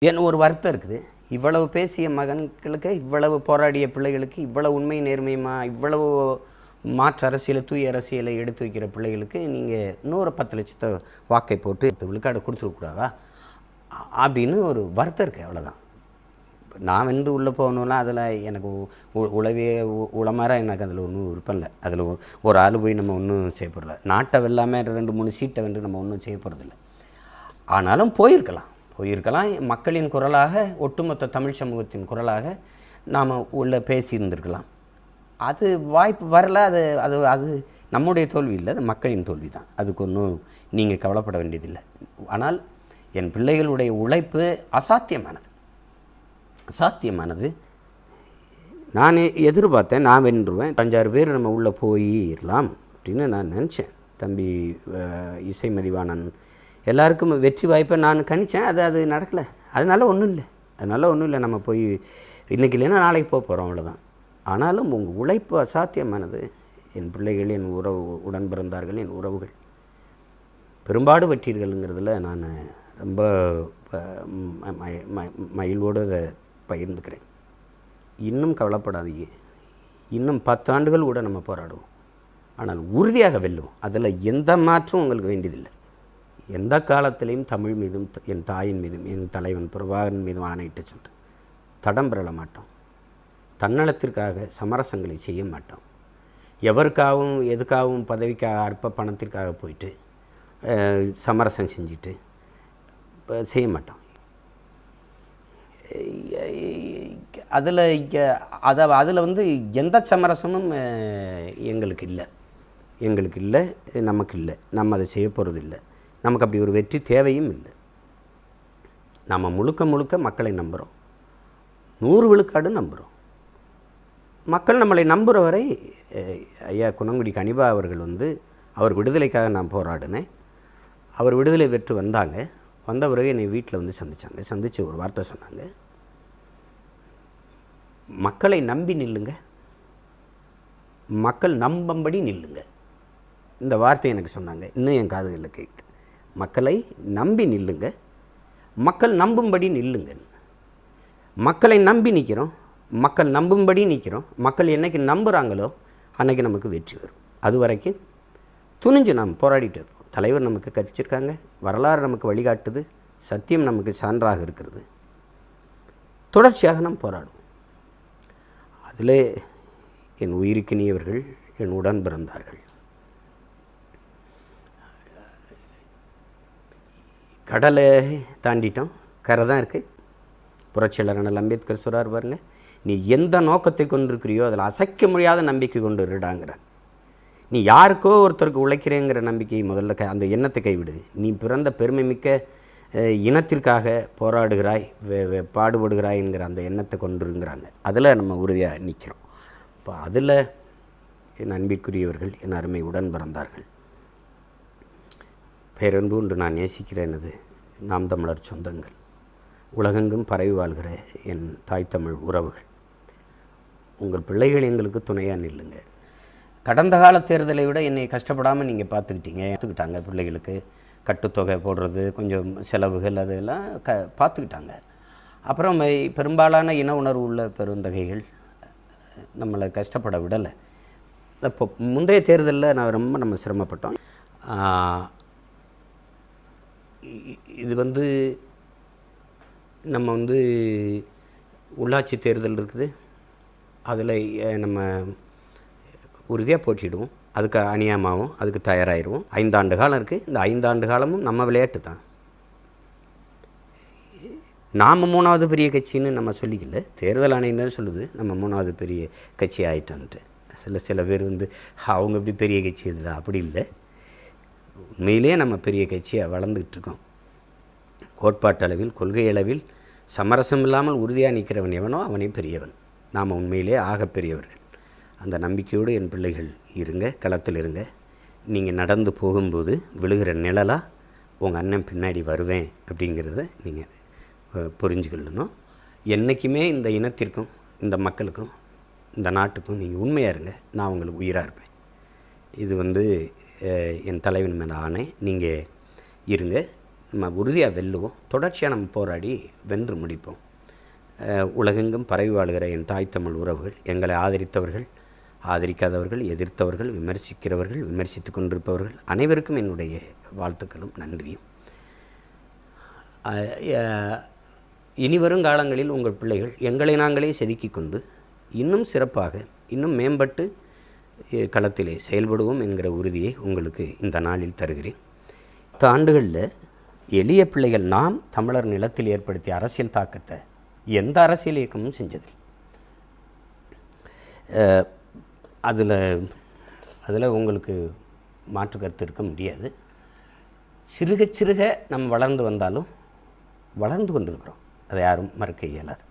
என் ஒரு வருத்தம் இருக்குது. இவ்வளவு பேசிய மகன்களுக்கு, இவ்வளவு போராடிய பிள்ளைகளுக்கு, இவ்வளவு உண்மை நேர்மையுமா, இவ்வளவு மாற்று அரசியலை, தூய அரசியலை எடுத்து வைக்கிற பிள்ளைகளுக்கு நீங்கள் இன்னொரு 10 லட்சத்தை வாக்கை போட்டு விழுக்காடு கொடுத்துருக்கூடாதா அப்படின்னு ஒரு வருத்தம் இருக்குது. அவ்வளோதான். நான் வந்து உள்ளே போகணுன்னா அதில் எனக்கு உளவே உளமாற எனக்கு அதில் ஒன்றும் விருப்பம் இல்லை. அதில் ஒரு ஆள் போய் நம்ம ஒன்றும் செய்ய போகிறதில்ல. நாட்டை வெல்லாமல் 2-3 சீட்டை வந்து நம்ம ஒன்றும் செய்ய போகிறதில்ல. ஆனாலும் போயிருக்கலாம். மக்களின் குரலாக, ஒட்டுமொத்த தமிழ் சமூகத்தின் குரலாக நாம் உள்ள பேசியிருந்திருக்கலாம். அது வாய்ப்பு வரல. அது அது அது நம்முடைய தோல்வி இல்லை, அது மக்களின் தோல்வி தான். அதுக்கு ஒன்றும் நீங்கள் கவலைப்பட வேண்டியதில்லை. ஆனால் என் பிள்ளைகளுடைய உழைப்பு அசாத்தியமானது. நான் எதிர்பார்த்தேன் நான் வென்றுவேன், 5-6 பேர் நம்ம உள்ளே போயிடலாம் அப்படின்னு நான் நினச்சேன். தம்பி இசை மதிவாணன் எல்லாருக்கும் வெற்றி வாய்ப்பை நான் கணித்தேன். அது நடக்கலை. அதனால ஒன்றும் இல்லை. நம்ம போய் இன்றைக்கி இல்லைன்னா நாளைக்கு போகிறோம், அவ்வளோதான். ஆனாலும் உங்கள் உழைப்பு அசாத்தியமானது. என் பிள்ளைகள், என் உடன் பிறந்தார்கள், என் உறவுகள் பெரும்பாடு பற்றீர்கள்ங்கிறதுல நான் ரொம்ப மகிழ்வோடு அதை பகிர்ந்துக்கிறேன். இன்னும் கவலைப்படாதீங்க. இன்னும் 10 ஆண்டுகள் கூட நம்ம போராடுவோம். ஆனால் உறுதியாக வெல்லுவோம். அதில் எந்த மாற்றம் உங்களுக்கு வேண்டியதில்லை. எந்த காலத்திலையும் தமிழ் மீதும், என் தாயின் மீதும், என் தலைவன் பிரபாகரன் மீதும் ஆணையிட்டு சொல்கிறேன், தடம் பெறல மாட்டோம். தன்னலத்திற்காக சமரசங்களை செய்ய மாட்டோம். எவருக்காகவும் எதுக்காகவும் பதவிக்காக, அற்ப பணத்திற்காக போயிட்டு சமரசம் செஞ்சுட்டு செய்ய மாட்டோம். அதில் வந்து எந்த சமரசமும் எங்களுக்கு இல்லை, நமக்கு இல்லை. நம்ம அதை செய்ய போகிறது இல்லை. நமக்கு அப்படி ஒரு வெற்றி தேவையும் இல்லை. நம்ம முழுக்க மக்களை நம்புகிறோம். 100 விழுக்காடு நம்புகிறோம். மக்கள் நம்மளை நம்புகிற வரை ஐயா குணங்குடி கனிபா அவர்கள் வந்து அவர் விடுதலைக்காக நான் போராடினேன். அவர் விடுதலை பெற்று வந்த பிறகு என்னை வீட்டில் வந்து சந்தித்து ஒரு வார்த்தை சொன்னாங்க, மக்களை நம்பி நில்லுங்க, மக்கள் நம்பும்படி நில்லுங்க. இந்த வார்த்தை எனக்கு சொன்னாங்க. இன்னும் என் காதுகளில் கேட்குது. மக்களை நம்பி நில்லுங்க, மக்கள் நம்பும்படி நில்லுங்க. மக்களை நம்பி நிற்கிறோம், மக்கள் நம்பும்படி நிற்கிறோம். மக்கள் என்றைக்கு நம்புகிறாங்களோ அன்றைக்கி நமக்கு வெற்றி வரும். அது வரைக்கும் துணிஞ்சு நாம் போராடிட்டு இருப்போம். தலைவர் நமக்கு கற்பிச்சிருக்காங்க, வரலாறு நமக்கு வழிகாட்டுது, சத்தியம் நமக்கு சான்றாக இருக்கிறது. தொடர்ச்சியாக நாம் போராடுவோம். அதில் என் உயிருக்கினியவர்கள், என் உடன் பிறந்தார்கள். கடலை தாண்டிட்டோம், கரை தான் இருக்குது. புரட்சியாளர் அண்ணல் அம்பேத்கர் சொல்கிறார் பாருங்க, நீ எந்த நோக்கத்தை கொண்டிருக்கிறியோ அதில் அசைக்க முடியாத நம்பிக்கை கொண்டு இருடாங்கிற. நீ யாருக்கோ ஒருத்தருக்கு உழைக்கிறேங்கிற நம்பிக்கை முதல்ல அந்த எண்ணத்தை கைவிடு. நீ பிறந்த பெருமை மிக்க இனத்திற்காக போராடுகிறாய், பாடுபடுகிறாய்ங்கிற அந்த எண்ணத்தை கொண்டுருங்கிறாங்க. அதில் நம்ம உறுதியாக நிற்கிறோம். இப்போ அதில் என் அன்பிற்குரியவர்கள், என் அருமை உடன் பிறந்தார்கள், பேரன்பு என்று நான் நேசிக்கிறேன். அது நாம் தமிழர் சொந்தங்கள், உலகெங்கும் பரவி வாழ்கிற என் தாய் தமிழ் உறவுகள், உங்கள் பிள்ளைகள் எங்களுக்கு துணையாக நில்லுங்க. கடந்த கால தேர்தலை விட என்னை கஷ்டப்படாமல் நீங்கள் பார்த்துக்கிட்டாங்க. பிள்ளைகளுக்கு கட்டுத்தொகை போடுறது, கொஞ்சம் செலவுகள் அதெல்லாம் பார்த்துக்கிட்டாங்க. அப்புறம் பெரும்பாலான இன உணர்வு உள்ள பெருந்தகைகள் நம்மளை கஷ்டப்பட விடலை. இப்போ முந்தைய தேர்தலில் நம்ம சிரமப்பட்டோம். இது வந்து நம்ம வந்து உள்ளாட்சி தேர்தல் இருக்குது, அதில் நம்ம உறுதியாக போட்டிடுவோம். அதுக்கு அநியாயமாகவும் அதுக்கு தயாராகிடுவோம். 5 ஆண்டு காலம் இருக்குது. இந்த 5 ஆண்டு காலமும் நம்ம விளையாட்டு தான். நாம் 3வது பெரிய கட்சின்னு நம்ம சொல்லிக்கல, தேர்தல் ஆணையம் தான் சொல்லுது நம்ம 3வது பெரிய கட்சி ஆகிட்டோன்ட்டு. சில பேர் வந்து அவங்க இப்படி பெரிய கட்சி இதுல, அப்படி இல்லை. உண்மையிலே நம்ம பெரிய கட்சியாக வளர்ந்துக்கிட்டு இருக்கோம். கோட்பாட்டளவில், கொள்கை அளவில் சமரசம் இல்லாமல் உறுதியாக நிற்கிறவன் எவனோ அவனே பெரியவன். நாம் உண்மையிலே ஆக பெரியவர்கள். அந்த நம்பிக்கையோடு என் பிள்ளைகள் இருங்க, களத்தில் இருங்க. நீங்கள் நடந்து போகும்போது விழுகிற நிழலாக உங்கள் அண்ணன் பின்னாடி வருவேன் அப்படிங்கிறத நீங்கள் புரிஞ்சுக்கொள்ளணும். என்றைக்குமே இந்த இனத்திற்கும், இந்த மக்களுக்கும், இந்த நாட்டுக்கும் நீங்கள் உண்மையாக இருங்க. நான் உங்களுக்கு உயிராக இருப்பேன். இது வந்து என் தலைவன் மேலே ஆணை. நீங்கள் இருங்க. உறுதியாக வெல்லுவோம். தொடர்ச்சியாக நம்ம போராடி வென்று முடிப்போம். உலகெங்கும் பரவி வாழ்கிற என் தாய் தமிழ் உறவுகள், எங்களை ஆதரித்தவர்கள், ஆதரிக்காதவர்கள், எதிர்த்தவர்கள், விமர்சிக்கிறவர்கள், விமர்சித்து கொண்டிருப்பவர்கள் அனைவருக்கும் என்னுடைய வாழ்த்துக்களும் நன்றியும். இனி வரும் காலங்களில் உங்கள் பிள்ளைகள் எங்களை நாங்களே செதுக்கி கொண்டு இன்னும் சிறப்பாக, இன்னும் மேம்பட்டு களத்திலே செயல்படுவோம் என்கிற உறுதியை உங்களுக்கு இந்த நாளில் தருகிறேன். 10 ஆண்டுகளில் எளிய பிள்ளைகள் நாம் தமிழர் நிலத்தில் ஏற்படுத்திய அரசியல் தாக்கத்தை எந்த அரசியல் இயக்கமும் செஞ்சதில்லை. அதில் உங்களுக்கு மாற்று கருத்து இருக்க முடியாது. சிறுக சிறுக நம்ம வளர்ந்து வந்தாலும் வளர்ந்து கொண்டிருக்கிறோம். அதை யாரும் மறுக்க இயலாது.